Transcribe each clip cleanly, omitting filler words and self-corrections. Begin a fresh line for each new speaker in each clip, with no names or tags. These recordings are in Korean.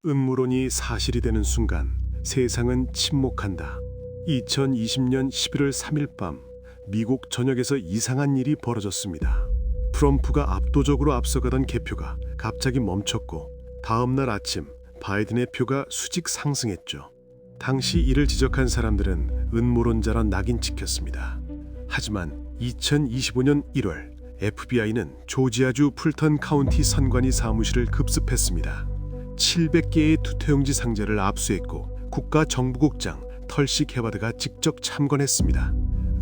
음모론이 사실이 되는 순간 세상은 침묵한다. 2020년 11월 3일 밤 미국 전역에서 이상한 일이 벌어졌습니다. 트럼프가 압도적으로 앞서가던 개표가 갑자기 멈췄고 다음 날 아침 바이든의 표가 수직 상승했죠. 당시 이를 지적한 사람들은 음모론자라 낙인 찍혔습니다. 하지만 2025년 1월 FBI는 조지아주 풀턴 카운티 선관위 사무실을 급습했습니다. 700개의 투표용지 상자를 압수했고 국가정보국장 털시 게바드가 직접 참관했습니다.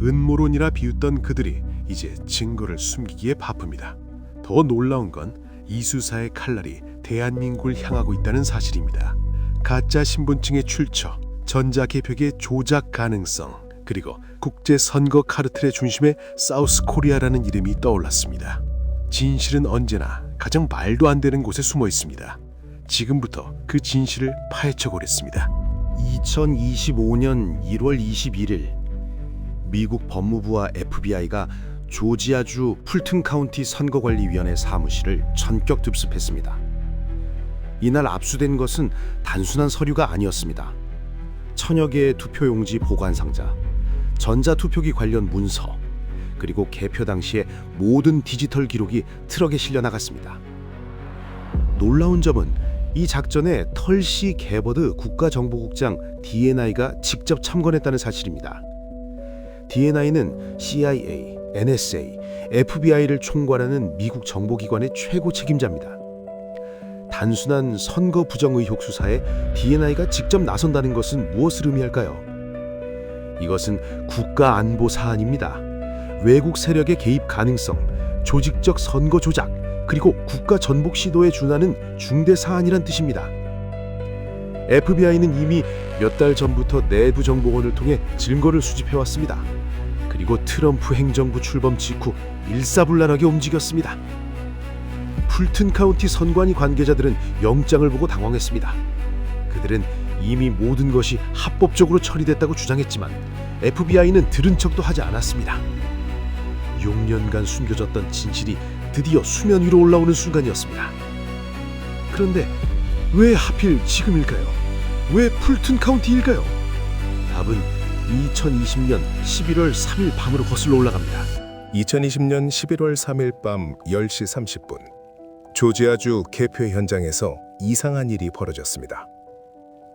음모론이라 비웃던 그들이 이제 증거를 숨기기에 바쁩니다. 더 놀라운 건 이 수사의 칼날이 대한민국을 향하고 있다는 사실입니다. 가짜 신분증의 출처, 전자개표기의 조작 가능성, 그리고 국제선거 카르텔의 중심에 사우스 코리아라는 이름이 떠올랐습니다. 진실은 언제나 가장 말도 안 되는 곳에 숨어 있습니다. 지금부터 그 진실을 파헤쳐보겠습니다.
2025년 1월 21일 미국 법무부와 FBI가 조지아주 풀튼 카운티 선거관리위원회 사무실을 전격 습습했습니다. 이날 압수된 것은 단순한 서류가 아니었습니다. 천여 개의 투표용지 보관 상자, 전자투표기 관련 문서, 그리고 개표 당시의 모든 디지털 기록이 트럭에 실려 나갔습니다. 놀라운 점은 이 작전에 털시 게버드 국가정보국장 DNI가 직접 참관했다는 사실입니다. DNI는 CIA, NSA, FBI를 총괄하는 미국 정보기관의 최고 책임자입니다. 단순한 선거 부정 의혹 수사에 DNI가 직접 나선다는 것은 무엇을 의미할까요? 이것은 국가 안보 사안입니다. 외국 세력의 개입 가능성, 조직적 선거 조작, 그리고 국가 전복 시도에 준하는 중대 사안이란 뜻입니다. FBI는 이미 몇 달 전부터 내부 정보원을 통해 증거를 수집해왔습니다. 그리고 트럼프 행정부 출범 직후 일사불란하게 움직였습니다. 풀튼 카운티 선관위 관계자들은 영장을 보고 당황했습니다. 그들은 이미 모든 것이 합법적으로 처리됐다고 주장했지만 FBI는 들은 척도 하지 않았습니다. 6년간 숨겨졌던 진실이 드디어 수면 위로 올라오는 순간이었습니다. 그런데 왜 하필 지금일까요? 왜 풀튼 카운티일까요? 답은 2020년 11월 3일 밤으로 거슬러 올라갑니다.
2020년 11월 3일 밤 10시 30분 조지아주 개표 현장에서 이상한 일이 벌어졌습니다.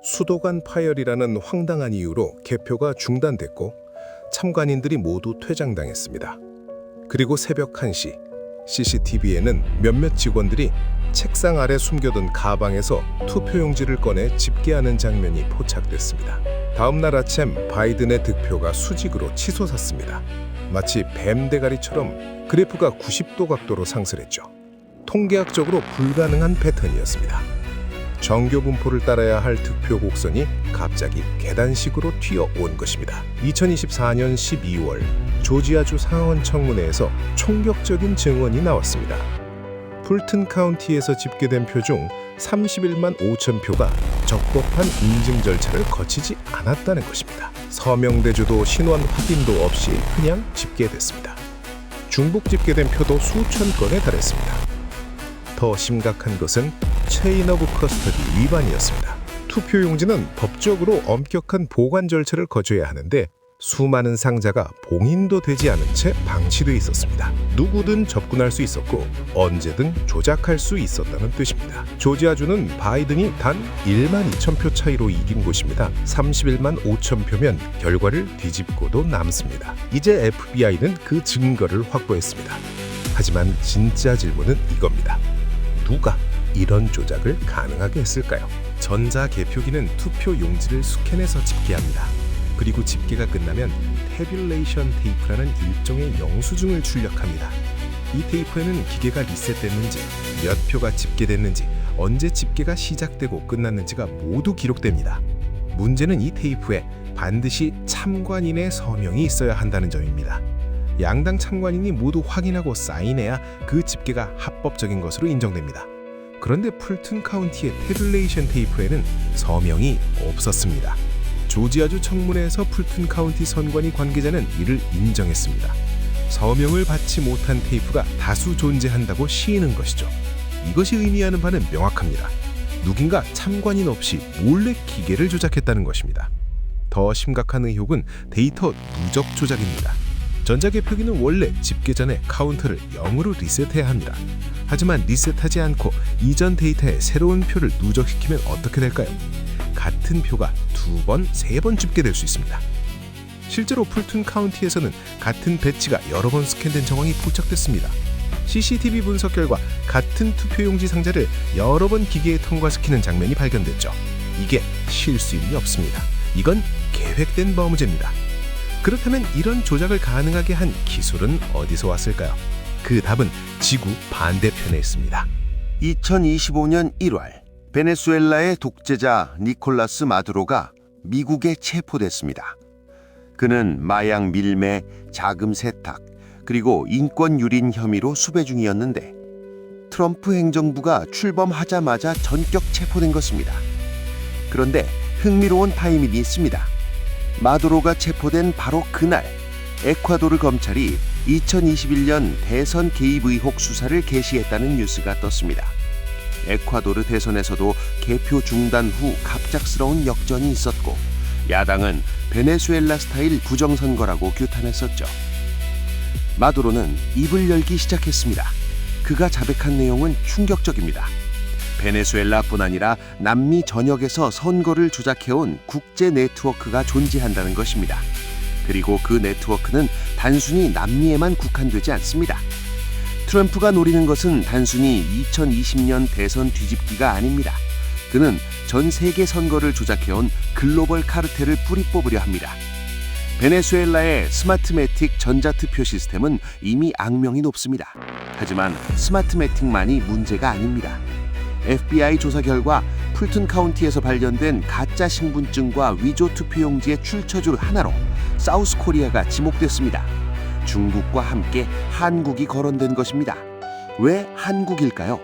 수도관 파열이라는 황당한 이유로 개표가 중단됐고 참관인들이 모두 퇴장당했습니다. 그리고 새벽 1시 CCTV에는 몇몇 직원들이 책상 아래 숨겨둔 가방에서 투표용지를 꺼내 집계하는 장면이 포착됐습니다. 다음 날 아침 바이든의 득표가 수직으로 치솟았습니다. 마치 뱀 대가리처럼 그래프가 90도 각도로 상승했죠. 통계학적으로 불가능한 패턴이었습니다. 정교 분포를 따라야 할 득표 곡선이 갑자기 계단식으로 튀어온 것입니다. 2024년 12월 조지아주 상원 청문회에서 충격적인 증언이 나왔습니다. 풀튼 카운티에서 집계된 표 중 31만 5천 표가 적법한 인증 절차를 거치지 않았다는 것입니다. 서명 대조도 신원 확인도 없이 그냥 집계됐습니다. 중복 집계된 표도 수천 건에 달했습니다. 더 심각한 것은 체인 오브 커스터디 위반이었습니다. 투표용지는 법적으로 엄격한 보관 절차를 거쳐야 하는데 수많은 상자가 봉인도 되지 않은 채 방치돼 있었습니다. 누구든 접근할 수 있었고 언제든 조작할 수 있었다는 뜻입니다. 조지아주는 바이든이 단 1만 2천 표 차이로 이긴 곳입니다. 31만 5천 표면 결과를 뒤집고도 남습니다. 이제 FBI는 그 증거를 확보했습니다. 하지만 진짜 질문은 이겁니다. 누가 이런 조작을 가능하게 했을까요? 전자개표기는 투표 용지를 스캔해서 집계합니다. 그리고 집계가 끝나면 태뷸레이션 테이프라는 일종의 영수증을 출력합니다. 이 테이프에는 기계가 리셋됐는지, 몇 표가 집계됐는지, 언제 집계가 시작되고 끝났는지가 모두 기록됩니다. 문제는 이 테이프에 반드시 참관인의 서명이 있어야 한다는 점입니다. 양당 참관인이 모두 확인하고 사인해야 그 집계가 합법적인 것으로 인정됩니다. 그런데 풀튼 카운티의 태뷸레이션 테이프에는 서명이 없었습니다. 조지아주 청문회에서 풀튼 카운티 선관위 관계자는 이를 인정했습니다. 서명을 받지 못한 테이프가 다수 존재한다고 시인한 것이죠. 이것이 의미하는 바는 명확합니다. 누군가 참관인 없이 몰래 기계를 조작했다는 것입니다. 더 심각한 의혹은 데이터 누적 조작입니다. 전자개표기는 원래 집계 전에 카운터를 0으로 리셋해야 합니다. 하지만 리셋하지 않고 이전 데이터에 새로운 표를 누적시키면 어떻게 될까요? 같은 표가 2번, 3번 집계될 수 있습니다. 실제로 풀튼 카운티에서는 같은 배치가 여러 번 스캔된 정황이 포착됐습니다. CCTV 분석 결과 같은 투표용지 상자를 여러 번 기계에 통과시키는 장면이 발견됐죠. 이게 실수일 리 없습니다. 이건 계획된 범죄입니다. 그렇다면 이런 조작을 가능하게 한 기술은 어디서 왔을까요? 그 답은 지구 반대편에 있습니다.
2025년 1월 베네수엘라의 독재자 니콜라스 마두로가 미국에 체포됐습니다. 그는 마약 밀매, 자금 세탁, 그리고 인권 유린 혐의로 수배 중이었는데 트럼프 행정부가 출범하자마자 전격 체포된 것입니다. 그런데 흥미로운 타이밍이 있습니다. 마두로가 체포된 바로 그날 에콰도르 검찰이 2021년 대선 개입 의혹 수사를 개시했다는 뉴스가 떴습니다. 에콰도르 대선에서도 개표 중단 후 갑작스러운 역전이 있었고 야당은 베네수엘라 스타일 부정선거라고 규탄했었죠. 마두로는 입을 열기 시작했습니다. 그가 자백한 내용은 충격적입니다. 베네수엘라뿐 아니라 남미 전역에서 선거를 조작해온 국제 네트워크가 존재한다는 것입니다. 그리고 그 네트워크는 단순히 남미에만 국한되지 않습니다. 트럼프가 노리는 것은 단순히 2020년 대선 뒤집기가 아닙니다. 그는 전 세계 선거를 조작해온 글로벌 카르텔을 뿌리 뽑으려 합니다. 베네수엘라의 스마트매틱 전자투표 시스템은 이미 악명이 높습니다. 하지만 스마트매틱만이 문제가 아닙니다. FBI 조사 결과 풀튼 카운티에서 발견된 가짜 신분증과 위조 투표용지의 출처줄 하나로 사우스 코리아가 지목됐습니다. 중국과 함께 한국이 거론된 것입니다. 왜 한국일까요?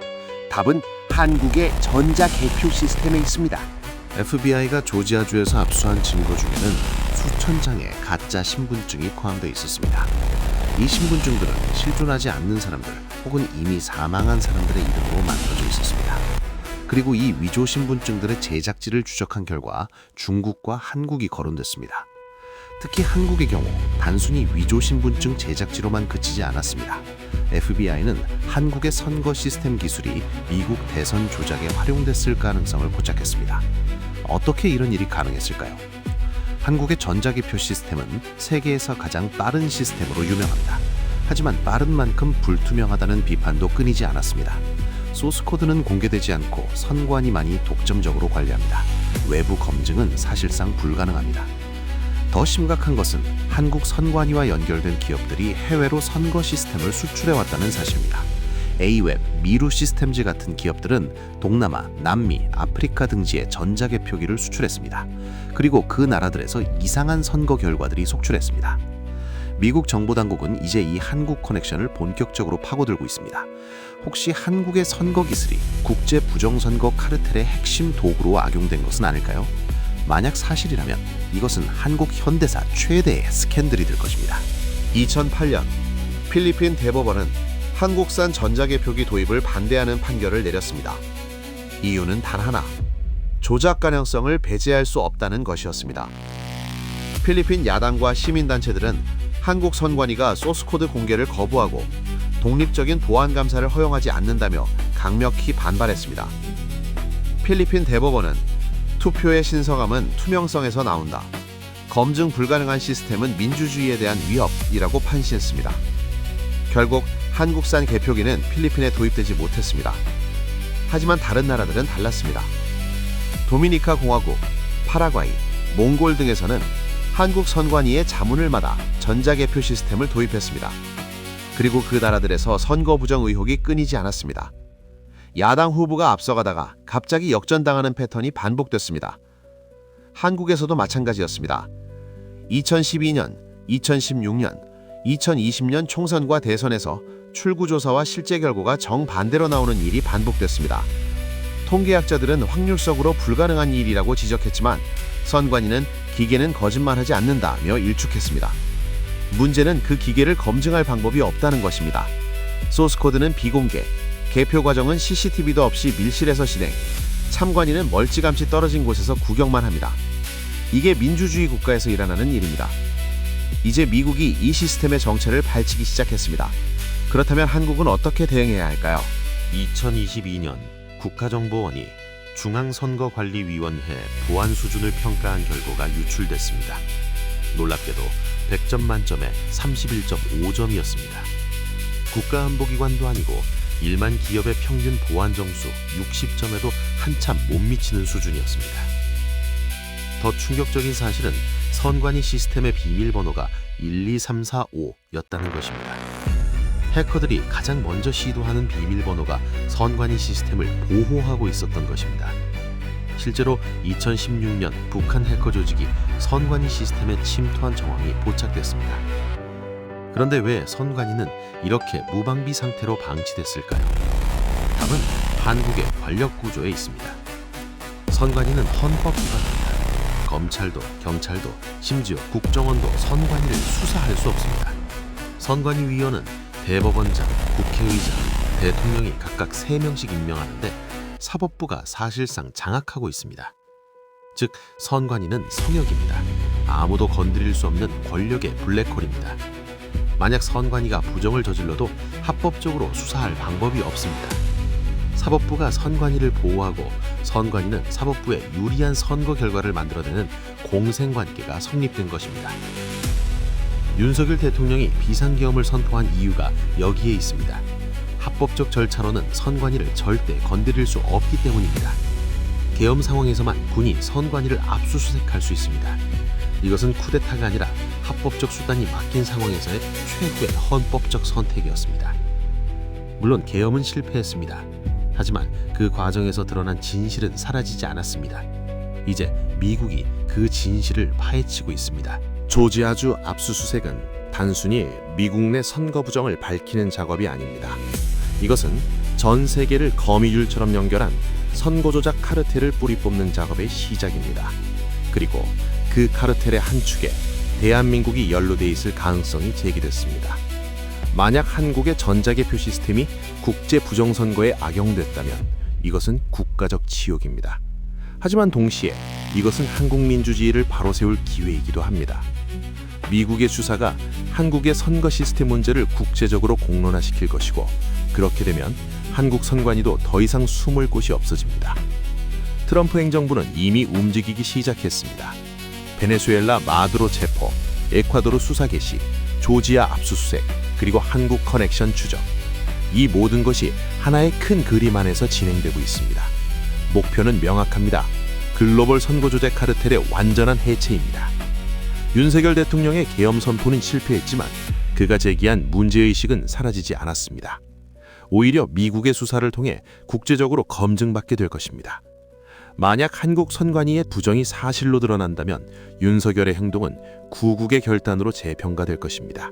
답은 한국의 전자개표 시스템에 있습니다.
FBI가 조지아주에서 압수한 증거 중에는 수천 장의 가짜 신분증이 포함되어 있었습니다. 이 신분증들은 실존하지 않는 사람들 혹은 이미 사망한 사람들의 이름으로 만들어져 있었습니다. 그리고 이 위조 신분증들의 제작지를 추적한 결과 중국과 한국이 거론됐습니다. 특히 한국의 경우 단순히 위조 신분증 제작지로만 그치지 않았습니다. FBI는 한국의 선거 시스템 기술이 미국 대선 조작에 활용됐을 가능성을 포착했습니다. 어떻게 이런 일이 가능했을까요? 한국의 전자개표 시스템은 세계에서 가장 빠른 시스템으로 유명합니다. 하지만 빠른 만큼 불투명하다는 비판도 끊이지 않았습니다. 소스코드는 공개되지 않고 선관위만이 독점적으로 관리합니다. 외부 검증은 사실상 불가능합니다. 더 심각한 것은 한국 선관위와 연결된 기업들이 해외로 선거 시스템을 수출해왔다는 사실입니다. A웹, 미루 시스템즈 같은 기업들은 동남아, 남미, 아프리카 등지에 전자개표기를 수출했습니다. 그리고 그 나라들에서 이상한 선거 결과들이 속출했습니다. 미국 정보당국은 이제 이 한국 커넥션을 본격적으로 파고들고 있습니다. 혹시 한국의 선거 기술이 국제 부정선거 카르텔의 핵심 도구로 악용된 것은 아닐까요? 만약 사실이라면 이것은 한국 현대사 최대의 스캔들이 될 것입니다.
2008년 필리핀 대법원은 한국산 전자개표기 도입을 반대하는 판결을 내렸습니다. 이유는 단 하나, 조작 가능성을 배제할 수 없다는 것이었습니다. 필리핀 야당과 시민단체들은 한국 선관위가 소스코드 공개를 거부하고 독립적인 보안 감사를 허용하지 않는다며 강력히 반발했습니다. 필리핀 대법원은 투표의 신성함은 투명성에서 나온다. 검증 불가능한 시스템은 민주주의에 대한 위협이라고 판시했습니다. 결국 한국산 개표기는 필리핀에 도입되지 못했습니다. 하지만 다른 나라들은 달랐습니다. 도미니카 공화국, 파라과이, 몽골 등에서는 한국 선관위의 자문을 받아 전자개표 시스템을 도입했습니다. 그리고 그 나라들에서 선거 부정 의혹이 끊이지 않았습니다. 야당 후보가 앞서가다가 갑자기 역전당하는 패턴이 반복됐습니다. 한국에서도 마찬가지였습니다. 2012년, 2016년, 2020년 총선과 대선에서 출구조사와 실제 결과가 정반대로 나오는 일이 반복됐습니다. 통계학자들은 확률적으로 불가능한 일이라고 지적했지만 선관위는 기계는 거짓말하지 않는다며 일축했습니다. 문제는 그 기계를 검증할 방법이 없다는 것입니다. 소스코드는 비공개, 개표 과정은 CCTV도 없이 밀실에서 진행,
참관인은 멀찌감치 떨어진 곳에서 구경만 합니다. 이게 민주주의 국가에서 일어나는 일입니다. 이제 미국이 이 시스템의 정체를 밝히기 시작했습니다. 그렇다면 한국은 어떻게 대응해야 할까요? 2022년 국가정보원이 중앙선거관리위원회 보안 수준을 평가한 결과가 유출됐습니다. 놀랍게도 100점 만점에 31.5점이었습니다. 국가안보기관도 아니고 일반 기업의 평균 보안 점수 60점에도 한참 못 미치는 수준이었습니다. 더 충격적인 사실은 선관위 시스템의 비밀번호가 12345였다는 것입니다. 해커들이 가장 먼저 시도하는 비밀번호가 선관위 시스템을 보호하고 있었던 것입니다. 실제로 2016년 북한 해커 조직이 선관위 시스템에 침투한 정황이 포착됐습니다. 그런데 왜 선관위는 이렇게 무방비 상태로 방치됐을까요? 답은 한국의 권력 구조에 있습니다. 선관위는 헌법기관입니다. 검찰도, 경찰도, 심지어 국정원도 선관위를 수사할 수 없습니다. 선관위 위원은 대법원장, 국회의장, 대통령이 각각 3명씩 임명하는데 사법부가 사실상 장악하고 있습니다. 즉, 선관위는 성역입니다. 아무도 건드릴 수 없는 권력의 블랙홀입니다. 만약 선관위가 부정을 저질러도 합법적으로 수사할 방법이 없습니다. 사법부가 선관위를 보호하고 선관위는 사법부에 유리한 선거 결과를 만들어내는 공생관계가 성립된 것입니다. 윤석열 대통령이 비상계엄을 선포한 이유가 여기에 있습니다. 합법적 절차로는 선관위를 절대 건드릴 수 없기 때문입니다. 계엄 상황에서만 군이 선관위를 압수수색할 수 있습니다. 이것은 쿠데타가 아니라 합법적 수단이 막힌 상황에서의 최후의 헌법적 선택이었습니다. 물론 계엄은 실패했습니다. 하지만 그 과정에서 드러난 진실은 사라지지 않았습니다. 이제 미국이 그 진실을 파헤치고 있습니다.
조지아주 압수수색은 단순히 미국 내 선거 부정을 밝히는 작업이 아닙니다. 이것은 전 세계를 거미줄처럼 연결한 선거 조작 카르텔을 뿌리 뽑는 작업의 시작입니다. 그리고 그 카르텔의 한 축에 대한민국이 연루돼 있을 가능성이 제기됐습니다. 만약 한국의 전자개표 시스템이 국제 부정선거에 악용됐다면 이것은 국가적 치욕입니다. 하지만 동시에 이것은 한국 민주주의를 바로 세울 기회이기도 합니다. 미국의 수사가 한국의 선거 시스템 문제를 국제적으로 공론화시킬 것이고, 그렇게 되면 한국 선관위도 더 이상 숨을 곳이 없어집니다. 트럼프 행정부는 이미 움직이기 시작했습니다. 베네수엘라 마두로 체포, 에콰도르 수사 개시, 조지아 압수수색, 그리고 한국 커넥션 추적. 이 모든 것이 하나의 큰 그림 안에서 진행되고 있습니다. 목표는 명확합니다. 글로벌 선거 조작 카르텔의 완전한 해체입니다. 윤석열 대통령의 계엄 선포는 실패했지만 그가 제기한 문제의식은 사라지지 않았습니다. 오히려 미국의 수사를 통해 국제적으로 검증받게 될 것입니다. 만약 한국 선관위의 부정이 사실로 드러난다면 윤석열의 행동은 구국의 결단으로 재평가될 것입니다.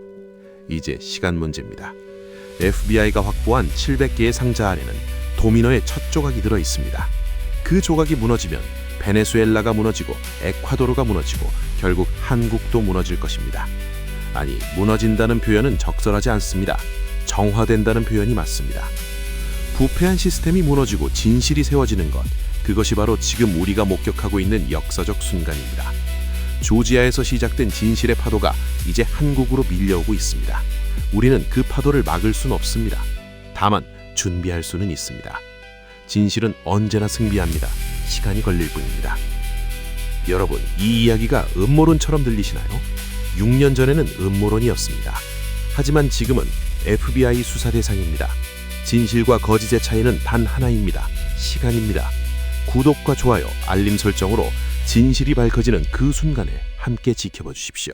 이제 시간 문제입니다. FBI가 확보한 700개의 상자 안에는 도미노의 첫 조각이 들어 있습니다. 그 조각이 무너지면 베네수엘라가 무너지고 에콰도르가 무너지고 결국 한국도 무너질 것입니다. 아니, 무너진다는 표현은 적절하지 않습니다. 정화된다는 표현이 맞습니다. 부패한 시스템이 무너지고 진실이 세워지는 것, 그것이 바로 지금 우리가 목격하고 있는 역사적 순간입니다. 조지아에서 시작된 진실의 파도가 이제 한국으로 밀려오고 있습니다. 우리는 그 파도를 막을 수는 없습니다. 다만 준비할 수는 있습니다. 진실은 언제나 승리합니다. 시간이 걸릴 뿐입니다. 여러분, 이 이야기가 음모론처럼 들리시나요? 6년 전에는 음모론이었습니다. 하지만 지금은 FBI 수사 대상입니다. 진실과 거짓의 차이는 단 하나입니다. 시간입니다. 구독과 좋아요, 알림 설정으로 진실이 밝혀지는 그 순간을 함께 지켜봐 주십시오.